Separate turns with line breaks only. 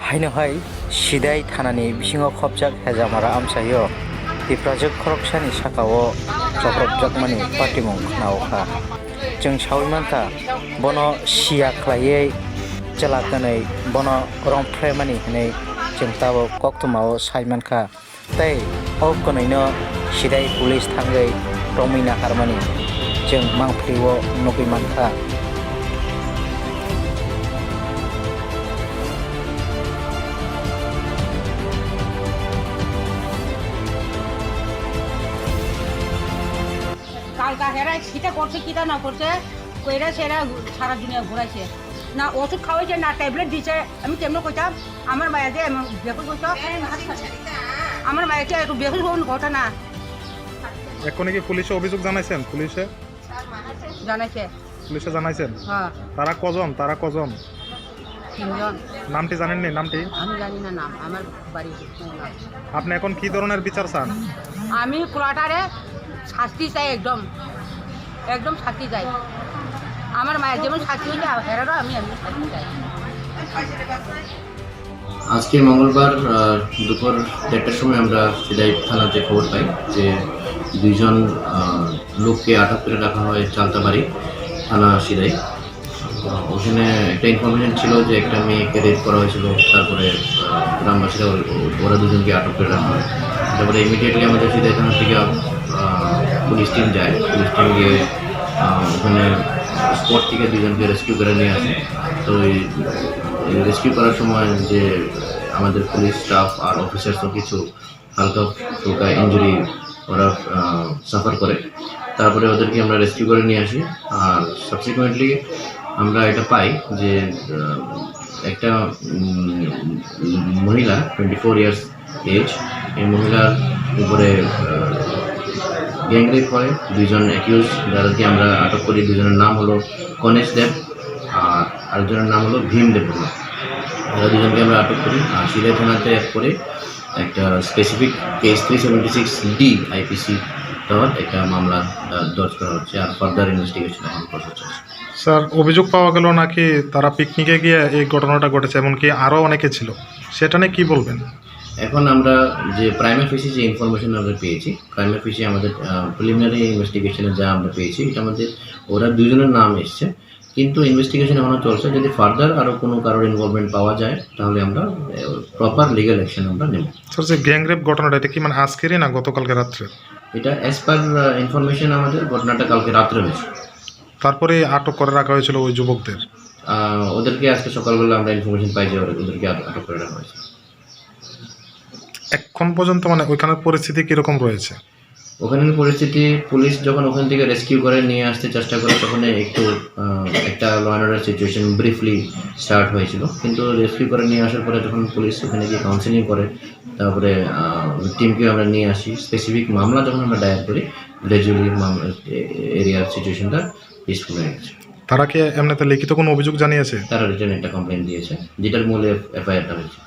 Hainohai sidai thanani bisingo khopjak hejamara amsayo tiprajak khoroksani sakao jokrokjakmani patimung khnawkha जों सावैमानखा बनो सिया ख्लायै चलाकनै बनो रंफ्रे मानि हनै जों ताबो कक्तमाव साइमानखा तै औकनैनो सिदाय पुलिस थांगै रमिना हारमानि जों मांफ्लिवो नगैमानखा
কালকা হেরা সেটা করছে কিটা না করছে কইরা সেরা সারা দুনিয়া ঘুরাইছে না ওষুধ খাওয়াইছে না ট্যাবলেট দিছে আমি কেমন কইতাম আমার মায়া যে বেকুল কইতো আমার মায়া যে একটু বেকুল কোন কথা না
এখন কি পুলিশে অভিযোগ জানাইছেন পুলিশে জানাইছেন
হ্যাঁ
তারা কজন
তিনজন
নামটি জানেন নি নামটি
আমি জানি না নাম আমার বাড়ি
আপনি এখন কি ধরনের বিচার চান
আমি কোলাটারে শাস্তি চাই একদম শাস্তি চাই আমার মায়ের যেমন শাস্তি হইলে হেরারও আমি শাস্তি চাই
আজকে মঙ্গলবার দুপুর 1টার সময় আমরা সিদাই থানাতে খবর পাই যে দুইজন লোককে আটক করে রাখা হয় চালতাবাড়ি থানা সিদাই। ওখানে একটা ইনফরমেশন ছিল যে একটা মেয়েকে রেপ করা হয়েছিল, তারপরে গ্রামবাসীরা ওরা দুজনকে আটক করে রাখা হয়। তারপরে ইমিডিয়েটলি আমাদের সিদাই থানা থেকে পুলিশ টিম যায়, পুলিশ টিম গিয়ে ওখানে স্পট থেকে দুজনকে রেস্কিউ করে নিয়ে আসে। তো এই রেস্কিউ করার সময় যে আমাদের পুলিশ স্টাফ আর অফিসার্সও কিছু হালকা ফুলকা ইঞ্জুরি ওরা সাফার করে, তারপরে ওদেরকে আমরা রেস্কিউ করে নিয়ে আসি। আর সাবসিকুয়েন্টলি আমরা এটা পাই যে একটা মহিলা 24 ইয়ার্স এজ, এই মহিলার উপরে গ্যাংরেপ হয়। দুইজন অ্যাকিউজ যাদেরকে আমরা আটক করি, দুজনের নাম হলো কনেশ দেব আর আরেকজনের নাম হলো ভীম দেব। এরা দুজনকে আমরা আটক করি আর সিদাই থানাতে করে একটা স্পেসিফিক কেস 376D IPC তহত একটা মামলা দর্জ করা হচ্ছে আর ফার্দার ইনভেস্টিগেশন এখন প্রসেস চলছে।
স্যার, অভিযোগ পাওয়া গেল নাকি তারা পিকনিকে গিয়ে এই ঘটনাটা ঘটেছে, এমনকি আরও অনেকে ছিল, সেটা নিয়ে কী বলবেন?
এখন আমরা যে প্রাইমারি ফেসি যে ইনফরমেশন আমরা পেয়েছি, প্রাইমারি ফেসি আমাদের প্রিলিমিনারি ইনভেস্টিগেশনে যা আমরা পেয়েছি, এটা আমাদের ওরা দুজনের নাম এসছে, কিন্তু ইনভেস্টিগেশন এখনও চলছে। যদি ফার্দার আরও কোনো কারোর ইনভলভমেন্ট পাওয়া যায় তাহলে আমরা প্রপার লিগ্যাল অ্যাকশন আমরা নেব।
স্যার, যে গ্যাংরেপ ঘটনাটা এটা কি মানে আজকেরই না গতকালকে রাত্রে?
এটা অ্যাজ পার ইনফরমেশন আমাদের ঘটনাটা কালকে রাত্রে হয়েছে।
তারপরে আটক করে রাখা হয়েছিল ওই যুবকদের?
ওদেরকে আজকে সকালবেলা আমরা ইনফরমেশন পাই যে ওদেরকে আটক করে রাখা হয়েছে।
এখন পর্যন্ত মানে ওইখানের পরিস্থিতি কীরকম রয়েছে?
ওখানের পরিস্থিতি, পুলিশ যখন ওখান থেকে রেস্কিউ করে নিয়ে আসতে চেষ্টা করে তখন একটু একটা law and order situation briefly start হয়েছিল, কিন্তু রেস্কিউ করে নিয়ে আসার পরে যখন পুলিশ ওখানে গিয়ে কাউন্সেলিং করে, তারপরে টিমকে আমরা নিয়ে আসি। স্পেসিফিক মামলা যখন আমরা দায়ের করি, গ্র্যাজুয়ালি এরিয়ার সিচুয়েশনটা পিসফুল হয়ে গেছে।
তারা কি এমনিতে লিখিত কোনো অভিযোগ জানিয়েছে?
তারা রিটার্ন একটা কমপ্লেন দিয়েছে, যেটার মূলে এফআইআরটা হয়েছে।